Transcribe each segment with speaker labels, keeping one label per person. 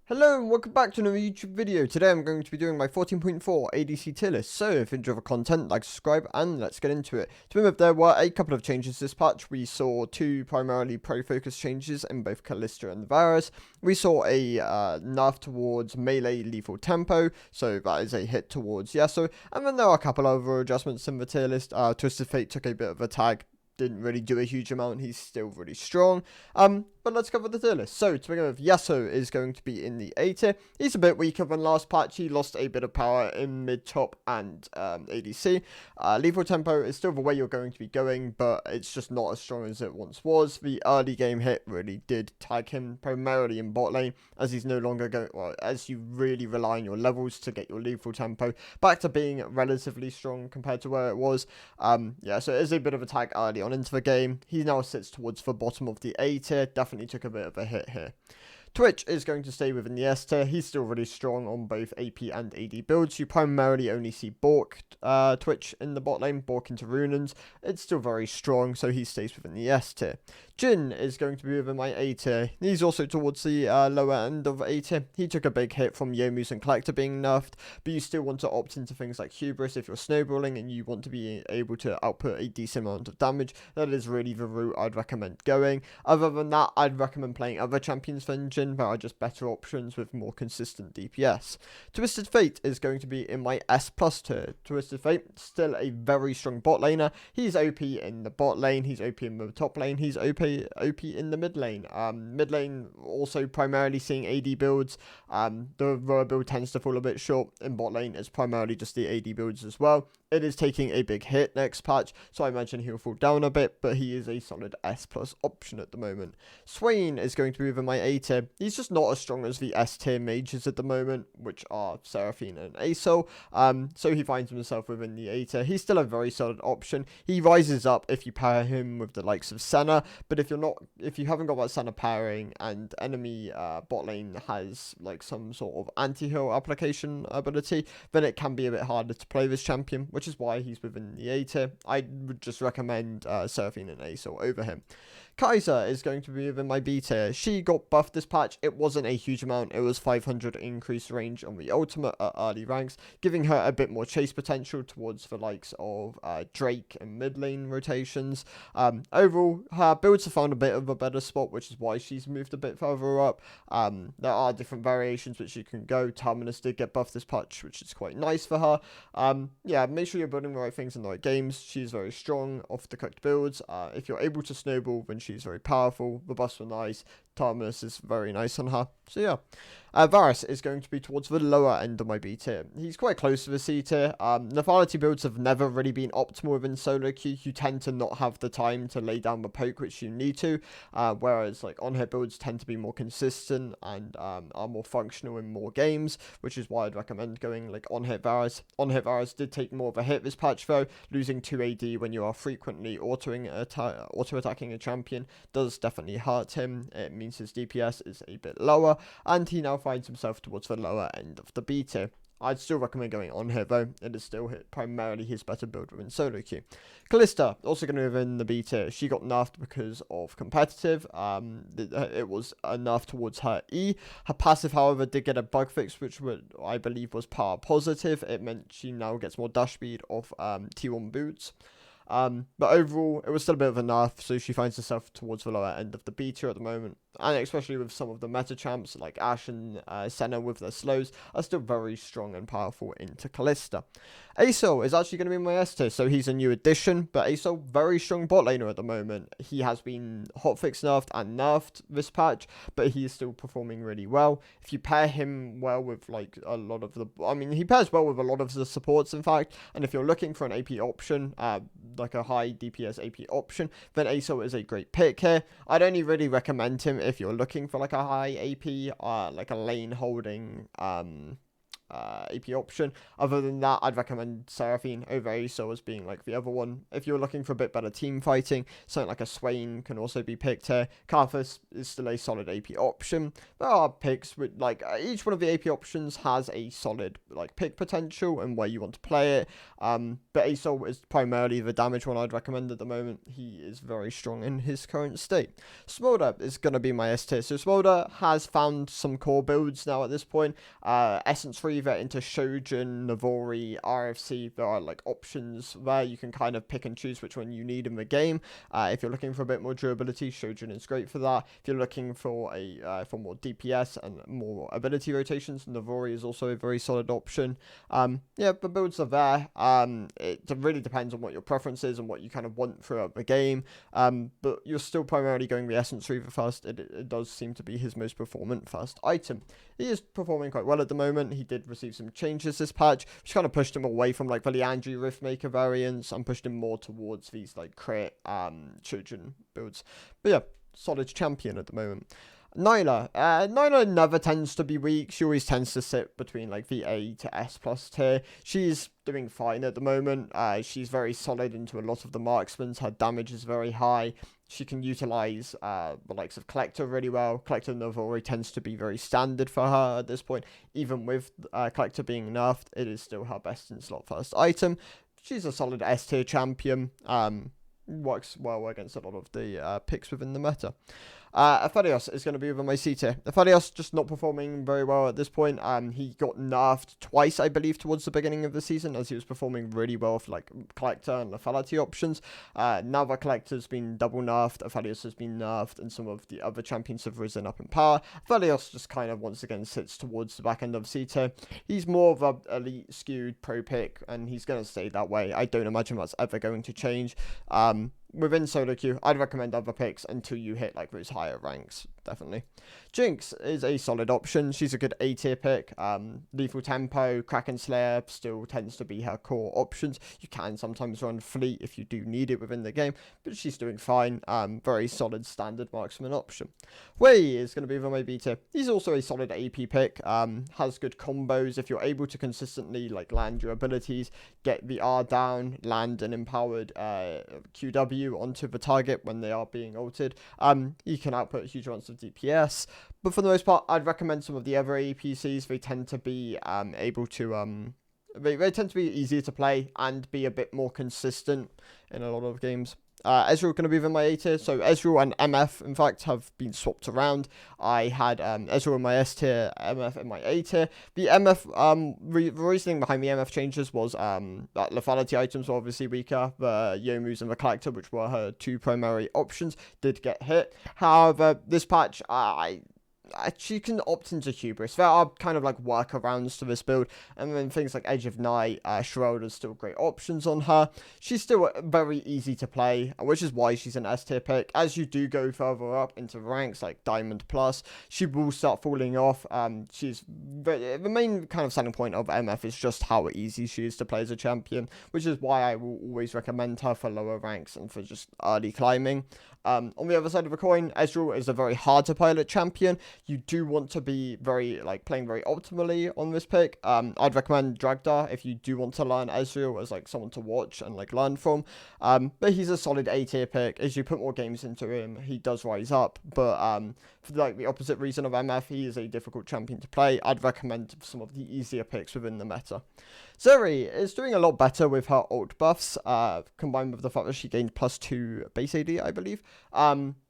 Speaker 1: Hello and welcome back to another YouTube video. Today I'm going to be doing my 14.4 ADC tier list. So if you enjoy the content, like, subscribe, and let's get into it. To begin with, there were a couple of changes this patch. We saw two primarily pro-focused changes in both Kalista and Varus. We saw a nerf towards melee lethal tempo, so that is a hit towards Yasuo. And then there are a couple other adjustments in the tier list. Twisted Fate took a bit of a tag. Didn't really do a huge amount. He's still really strong. But let's cover the tier list. So to begin with, Yasuo is going to be in the A tier. He's a bit weaker than last patch. He lost a bit of power in mid, top, and ADC. Lethal tempo is still the way you're going to be going, but it's just not as strong as it once was. The early game hit really did tag him primarily in bot lane, as he's no longer going. Well, as you really rely on your levels to get your lethal tempo back to being relatively strong compared to where it was. Yeah, so it is a bit of a tag early on into the game. He now sits towards the bottom of the A tier. Definitely took a bit of a hit here. Twitch is going to stay within the S tier. He's still really strong on both AP and AD builds. You primarily only see Bork Twitch in the bot lane, Bork into Runans. It's still very strong, so he stays within the S tier. Jhin is going to be within my A tier. He's also towards the lower end of A tier. He took a big hit from Youmuu's and Collector being nerfed, but you still want to opt into things like Hubris if you're snowballing and you want to be able to output a decent amount of damage. That is really the route I'd recommend going. Other than that, I'd recommend playing other champions than Jhin. There are just better options with more consistent DPS. Twisted Fate is going to be in my S plus tier. Twisted Fate, still a very strong bot laner. He's OP in the bot lane, he's OP in the top lane, he's OP in the mid lane. Mid lane also primarily seeing AD builds. The Roa build tends to fall a bit short. In bot lane, it's primarily just the AD builds as well. It is taking a big hit next patch, so I imagine he'll fall down a bit, but he is a solid S plus option at the moment. Swain is going to be within my A tier. He's just not as strong as the S tier mages at the moment, which are Seraphine and Asol. So he finds himself within the A tier. He's still a very solid option. He rises up if you pair him with the likes of Senna, but if you haven't got that Senna pairing and enemy bot lane has like some sort of anti-heal application ability, then it can be a bit harder to play this champion, which is why he's within the A tier. I would just recommend Seraphine and Asol over him. Kaiser is going to be within my B tier. She got buffed this patch. It wasn't a huge amount. It was 500 increased range on the ultimate at early ranks, giving her a bit more chase potential towards the likes of Drake and mid lane rotations. Overall, her builds have found a bit of a better spot, which is why she's moved a bit further up. There are different variations which you can go. Terminus did get buffed this patch, which is quite nice for her. Yeah, make sure you're building the right things in the right games. She's very strong off the cooked builds. If you're able to snowball, then she's very powerful. The buffs were nice. Terminus is very nice on her. So yeah. Varus is going to be towards the lower end of my B tier. He's quite close to the C tier. Lethality builds have never really been optimal within solo queue. You tend to not have the time to lay down the poke which you need to, whereas like on-hit builds tend to be more consistent and are more functional in more games, which is why I'd recommend going like on-hit Varus. On-hit Varus did take more of a hit this patch though. Losing 2 AD when you are frequently auto-attacking a champion does definitely hurt him. It means his DPS is a bit lower, and he now finds himself towards the lower end of the B tier. I'd still recommend going on here though. It is still primarily his better build within solo queue. Kalista, also going to be within the B tier. She got nerfed because of competitive. It was a nerf towards her E. Her passive, however, did get a bug fix, which I believe was power positive. It meant she now gets more dash speed off T1 boots. But overall, it was still a bit of a nerf, so she finds herself towards the lower end of the B tier at the moment. And especially with some of the meta champs like Ashe and Senna with their slows are still very strong and powerful into Kalista. Asol is actually going to be my S tier, so he's a new addition, but Asol, very strong bot laner at the moment. He has been hotfix nerfed and nerfed this patch, but he is still performing really well. If you pair him well with like a lot of the, he pairs well with a lot of the supports in fact, and if you're looking for an AP option, like a high DPS AP option, then Asol is a great pick here. I'd only really recommend him if you're looking for like a high AP, like a lane holding AP option. Other than that, I'd recommend Seraphine over Aesol as being like the other one. If you're looking for a bit better team fighting, something like a Swain can also be picked here. Karthus is still a solid AP option. There are picks with like each one of the AP options has a solid like pick potential and where you want to play it. But Aesol is primarily the damage one I'd recommend at the moment. He is very strong in his current state. Smolder is going to be my S tier. So Smolder has found some core builds now at this point. Essence Reaver into Shojin, Navori, RFC. There are like options where you can kind of pick and choose which one you need in the game. If you're looking for a bit more durability, Shojin is great for that. If you're looking for for more DPS and more ability rotations, Navori is also a very solid option. Yeah, the builds are there. It really depends on what your preference is and what you kind of want throughout the game. But you're still primarily going the Essence Reaver first. It does seem to be his most performant first item. He is performing quite well at the moment. He did receive some changes this patch, which kind of pushed him away from like the Leandri Riftmaker variants and pushed him more towards these like crit children builds. But yeah, solid champion at the moment. Nyla. Nyla never tends to be weak. She always tends to sit between like the A to S plus tier. She's doing fine at the moment. She's very solid into a lot of the marksmen. Her damage is very high. She can utilize the likes of Collector really well. Collector Navori tends to be very standard for her at this point. Even with Collector being nerfed, it is still her best in slot first item. She's a solid S tier champion. Works well against a lot of the picks within the meta. Aphelios is going to be within my C tier. Aphelios just not performing very well at this point. He got nerfed twice, I believe, towards the beginning of the season, as he was performing really well for like Collector and Lethality options. Now the Collector's been double nerfed, Aphelios has been nerfed, and some of the other champions have risen up in power. Aphelios just kind of once again sits towards the back end of C tier. He's more of a elite skewed pro pick, and he's going to stay that way. I don't imagine that's ever going to change. Within solo queue, I'd recommend other picks until you hit like those higher ranks, definitely. Jinx is a solid option. She's a good A tier pick. Lethal Tempo, Kraken Slayer still tends to be her core options. You can sometimes run Fleet if you do need it within the game, but she's doing fine. Very solid standard marksman option. Wei is going to be within my B tier. He's also a solid AP pick. Has good combos. If you're able to consistently like land your abilities, get the R down, land an empowered QW onto the target when they are being ulted, you can output huge amounts of DPS. But for the most part, I'd recommend some of the other APCs. They tend to be able to they tend to be easier to play and be a bit more consistent in a lot of games. Ezreal going to be within my A tier. So Ezreal and MF, in fact, have been swapped around. I had Ezreal in my S tier, MF in my A tier. The MF, the reasoning behind the MF changes was that lethality items were obviously weaker. The Youmu's and the Collector, which were her two primary options, did get hit. However, this patch, she can opt into Hubris. There are kind of like workarounds to this build, and then things like Edge of Night, Shroud are still great options on her. She's still very easy to play, which is why she's an S tier pick. As you do go further up into ranks like Diamond Plus, she will start falling off. The main kind of selling point of MF is just how easy she is to play as a champion, which is why I will always recommend her for lower ranks and for just early climbing. On the other side of the coin, Ezreal is a very hard to pilot champion. You do want to be very playing very optimally on this pick. I'd recommend Dragdar if you do want to learn Ezreal as like someone to watch and like learn from. But he's a solid A tier pick. As you put more games into him, he does rise up. But for like the opposite reason of MF, he is a difficult champion to play. I'd recommend some of the easier picks within the meta. Zeri is doing a lot better with her ult buffs, combined with the fact that she gained +2 base AD, I believe.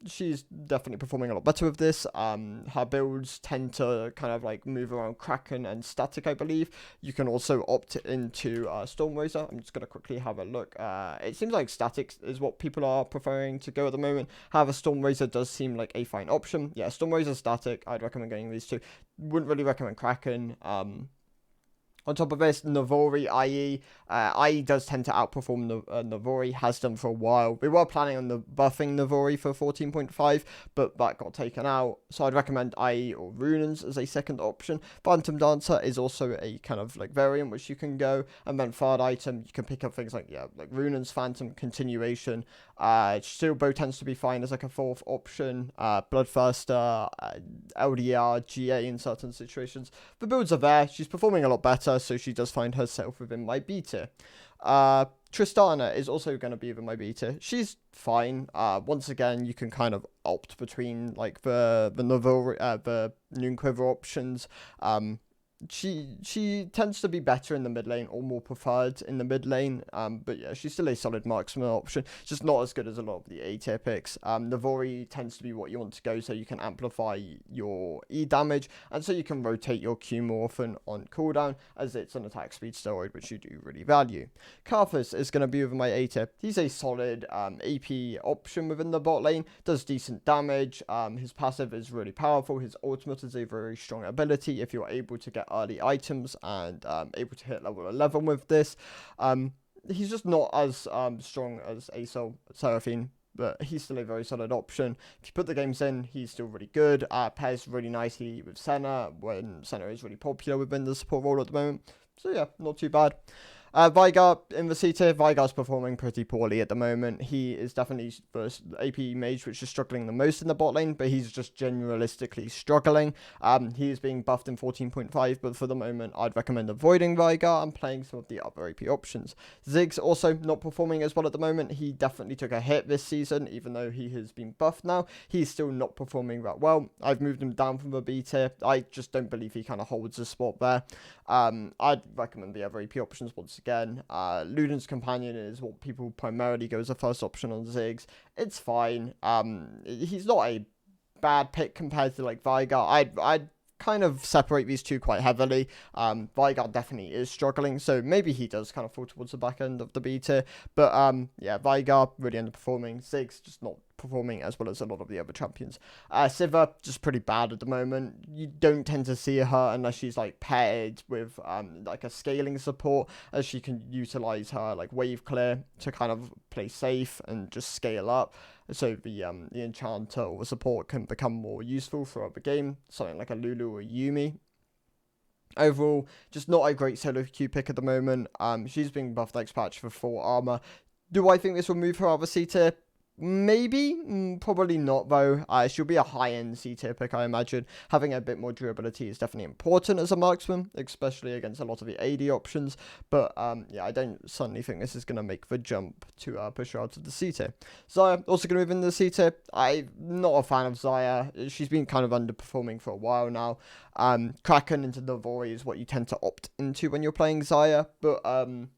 Speaker 1: She's definitely performing a lot better with this. Her builds tend to kind of like move around Kraken and Static, I believe. You can also opt into Stormrazor. I'm just going to quickly have a look. It seems like Static is what people are preferring to go at the moment. However, Stormrazor does seem like a fine option. Yeah, Stormrazor, Static, I'd recommend getting these two. Wouldn't really recommend Kraken. On top of this, Navori IE does tend to outperform Navori, has done for a while. We were planning on buffing Navori for 14.5, but that got taken out. So I'd recommend IE or Runans as a second option. Phantom Dancer is also a kind of like variant which you can go. And then third item, you can pick up things like, like Runans, Phantom, Continuation. Steel Bow tends to be fine as like a fourth option. Bloodthirster, LDR, GA in certain situations. The builds are there. She's performing a lot better, so she does find herself within my B tier. Tristana is also going to be within my B tier. She's fine. Once again, you can kind of opt between like the Noon Quiver options. She tends to be better in the mid lane, or more preferred in the mid lane. But yeah, she's still a solid marksman option, just not as good as a lot of the A tier picks. Navori tends to be what you want to go, so you can amplify your E damage, and so you can rotate your Q more often on cooldown, as it's an attack speed steroid, which you do really value. Karthus is going to be within my A tier. He's a solid AP option within the bot lane, does decent damage. His passive is really powerful. His ultimate is a very strong ability if you're able to get early items and able to hit level 11 with this. He's just not as strong as Asol Seraphine, but he's still a very solid option. If you put the games in, he's still really good. Pairs really nicely with Senna when Senna is really popular within the support role at the moment. So yeah, not too bad. Veigar in the C tier. Veigar's performing pretty poorly at the moment. He is definitely the AP mage which is struggling the most in the bot lane, but he's just generalistically struggling. He is being buffed in 14.5, but for the moment, I'd recommend avoiding Veigar and playing some of the other AP options. Ziggs also not performing as well at the moment. He definitely took a hit this season, even though he has been buffed now. He's still not performing that well. I've moved him down from the B tier. I just don't believe he kind of holds a spot there. I'd recommend the other AP options once again. Luden's Companion is what people primarily go as a first option on Ziggs. It's fine. He's not a bad pick compared to like Veigar. I'd kind of separate these two quite heavily. Veigar definitely is struggling, so maybe he does kind of fall towards the back end of the B tier. But yeah, Veigar really underperforming. Ziggs just not performing as well as a lot of the other champions. Sivir just pretty bad at the moment. You don't tend to see her unless she's like paired with like a scaling support, as she can utilize her like wave clear to kind of play safe and just scale up. So the enchanter or support can become more useful throughout the game, something like a Lulu or Yumi. Overall, just not a great solo queue pick at the moment. She's being buffed next patch for 4 armor. Do I think this will move her out of C tier? Maybe, probably not though. She'll be a high-end C tier pick, I imagine. Having a bit more durability is definitely important as a marksman, especially against a lot of the AD options. But yeah, I don't suddenly think this is going to make the jump to push her out of the C tier. Xayah also going to move into the C tier. I'm not a fan of Xayah. She's been kind of underperforming for a while now. Kraken into Navori is what you tend to opt into when you're playing Xayah. But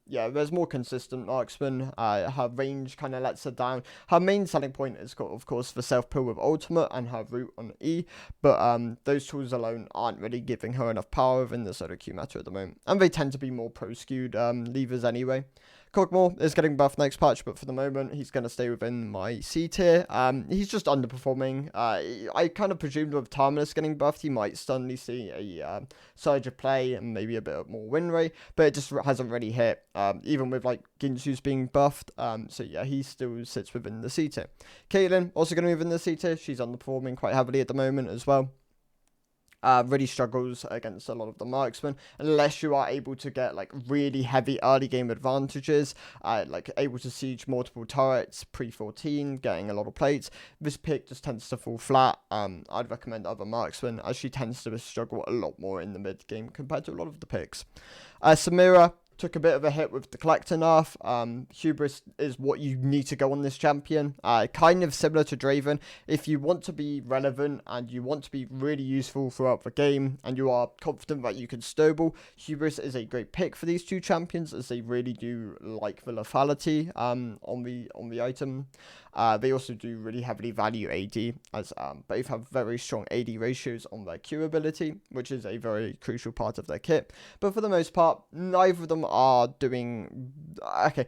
Speaker 1: yeah, there's more consistent marksman. Her range kind of lets her down. Her main selling point is, of course, the self-pull with ultimate and her root on E, but those tools alone aren't really giving her enough power within the solo queue meta at the moment, and they tend to be more pro-skewed levers anyway. Cogmore is getting buffed next patch, but for the moment, he's going to stay within my C tier. He's just underperforming. I kind of presumed with Timeless getting buffed, he might suddenly see a surge of play and maybe a bit more win rate, but it just hasn't really hit, even with like Ginsu's being buffed. So yeah, he still sits within the C tier. Caitlyn also going to move in the C tier. She's underperforming quite heavily at the moment as well. Really struggles against a lot of the marksmen unless you are able to get like really heavy early game advantages, like able to siege multiple turrets pre-14, getting a lot of plates. This pick just tends to fall flat. I'd recommend other marksmen, as she tends to struggle a lot more in the mid game compared to a lot of the picks. Samira took a bit of a hit with the collector nerf. Hubris is what you need to go on this champion. Kind of similar to Draven. If you want to be relevant and you want to be really useful throughout the game and you are confident that you can snowball, Hubris is a great pick for these two champions, as they really do like the lethality on the item. They also do really heavily value AD, as both have very strong AD ratios on their Q ability, which is a very crucial part of their kit. But for the most part, neither of them are doing... Okay,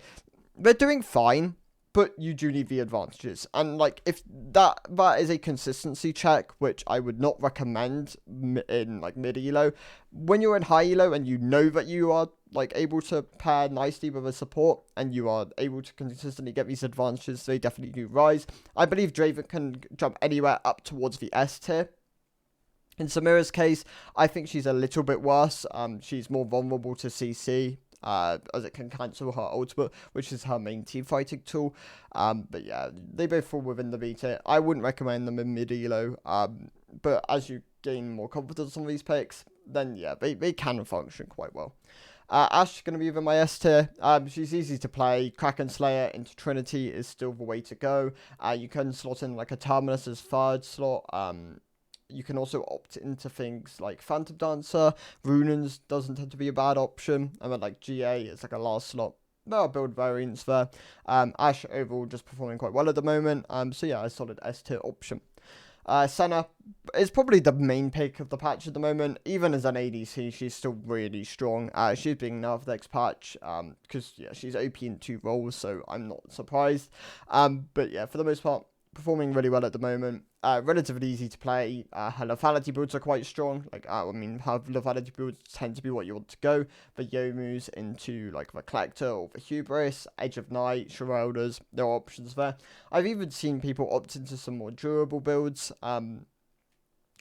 Speaker 1: they're doing fine. but you do need the advantages. And like, if that is a consistency check, which I would not recommend in like mid elo. When you're in high elo and you know that you are like able to pair nicely with a support and you are able to consistently get these advantages, they definitely do rise. I believe Draven can jump anywhere up towards the S tier. In Samira's case, I think she's a little bit worse. She's more vulnerable to CC. As it can cancel her ultimate, which is her main team fighting tool. But yeah, they both fall within the B tier. I wouldn't recommend them in mid elo. But as you gain more confidence on these picks, then yeah, they can function quite well. Ashe going to be within my S tier. She's easy to play. Kraken Slayer into Trinity is still the way to go. You can slot in like a Terminus as third slot. You can also opt into things like Phantom Dancer. Runans doesn't tend to be a bad option. And then like GA is like a last slot. There are build variants there. Ashe overall just performing quite well at the moment. So yeah, a solid S tier option. Senna is probably the main pick of the patch at the moment. Even as an ADC, she's still really strong. She's being nerfed next patch because yeah, she's OP in 2 roles, so I'm not surprised. But yeah, for the most part, performing really well at the moment. Relatively easy to play. Her lethality builds are quite strong. Like, her lethality builds tend to be what you want to go. The Yomus into, like, the Collector or the Hubris, Edge of Night, Sheraldas. There are options there. I've even seen people opt into some more durable builds.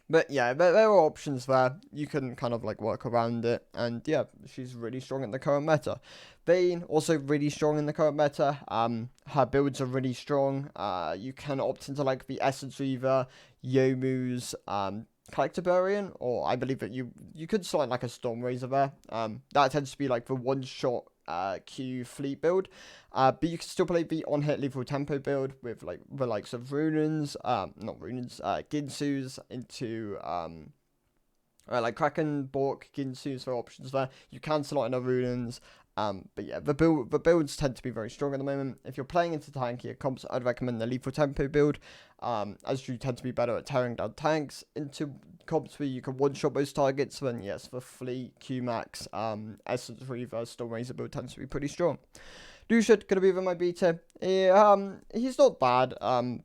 Speaker 1: But yeah, there are options there. You can kind of like work around it. And yeah, she's really strong in the current meta. Vayne, also really strong in the current meta. Her builds are really strong. You can opt into like the Essence Reaver, Yomu's, Collector Burian, or I believe that you could select like a Storm Razor there. That tends to be like the one-shot Q fleet build, but you can still play the on-hit lethal tempo build with like the likes of Ginsu's into like Kraken, Bork, Ginsu's for options there. You can slot in a Runans. But yeah, the builds tend to be very strong at the moment. If you're playing into tankier comps, I'd recommend the lethal tempo build, as you tend to be better at tearing down tanks. Into comps where you can one-shot most targets, then yes, the Fleet, Q-Max, Essence Reaver, Storm Razor build tends to be pretty strong. Lucian gonna be within my B tier. He's not bad,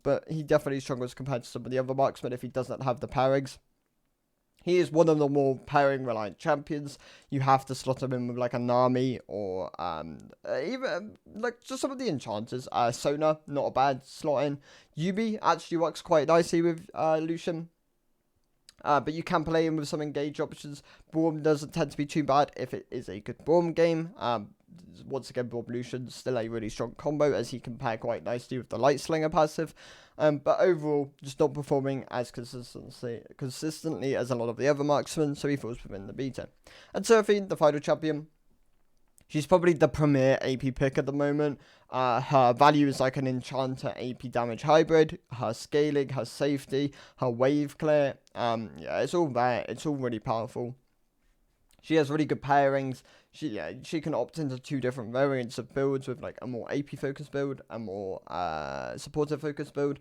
Speaker 1: but he definitely struggles compared to some of the other marksmen if he doesn't have the pairings. He is one of the more pairing-reliant champions. You have to slot him in with, like, a Nami or, even, like, just some of the enchanters. Sona, not a bad slot in. Yubi actually works quite nicely with, Lucian. But you can play him with some engage options. Braum doesn't tend to be too bad if it is a good Braum game. Once again, Braum Lucian still a really strong combo as he can pair quite nicely with the Light Slinger passive. But overall, just not performing as consistently as a lot of the other marksmen, so he falls within the B tier. And Seraphine, the final champion. She's probably the premier AP pick at the moment. Her value is like an enchanter AP damage hybrid. Her scaling, her safety, her wave clear. Yeah, it's all there. It's all really powerful. She has really good pairings. She can opt into 2 different variants of builds with like a more AP focused build, a more supportive focused build,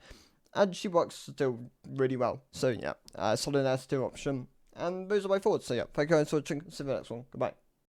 Speaker 1: and she works still really well. So yeah, solid S2 option. And those are my thoughts. So yeah, thank you guys for watching. See you in the next one. Goodbye.